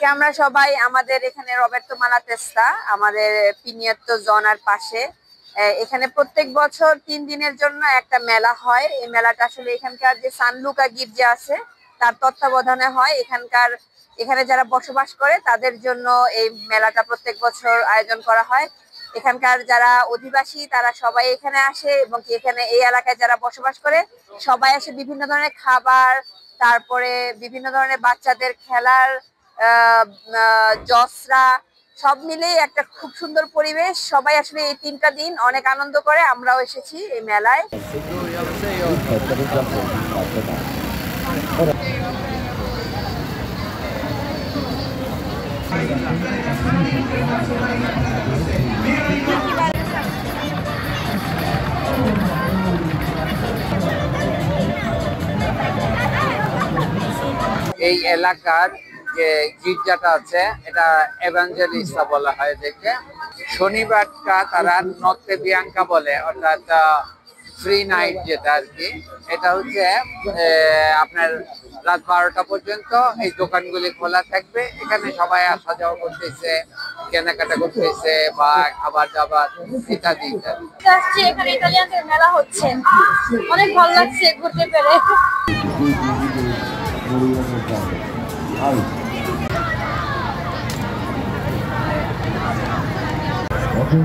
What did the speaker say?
আজকে আমরা সবাই আমাদের এখানে রবের্তো মালাতেস্তা আমাদের পিনিয়েতো জনার পাশে এখানে প্রত্যেক বছর 3 দিনের জন্য একটা মেলা হয়। এই মেলাটা আসলে এখানকার যে সান লুকা গির্জা আছে তার তত্ত্বাবধানে হয়। এখানে যারা বসবাস করে তাদের জন্য এই মেলাটা প্রত্যেক বছর আয়োজন করা হয়। এখানকার যারা অধিবাসী তারা সবাই এখানে আসে এবং এখানে এই এলাকায় যারা বসবাস করে সবাই আসে বিভিন্ন ধরনের খাবার, তারপরে বিভিন্ন ধরনের বাচ্চাদের খেলার জসরা সব মিলেই একটা খুব সুন্দর পরিবেশ। সবাই আসলে এই 3টা দিন অনেক আনন্দ করে। আমরাও এসেছি এই মেলায়। এই এলাকার যে গির্জাটা আছে এটা এভাঞ্জেলিস্টা বলা হয় দেখে। শনিবারটা তারা নর্তে বিয়াঙ্কা বলে, অর্থাৎ ফ্রি নাইট যেটা আর কি। এটা হচ্ছে আপনার রাত 12টা পর্যন্ত এই দোকানগুলি খোলা থাকবে। এখানে সবাই আসা যাওয়া করতেছে, কেনাকাটা করতেছে বা খাবার দাবার ইত্যাদি ইত্যাদি। এখানে ইতালিয়ানদের মেলা হচ্ছে, অনেক ভালো লাগছে ঘুরতে পেরে। Okay.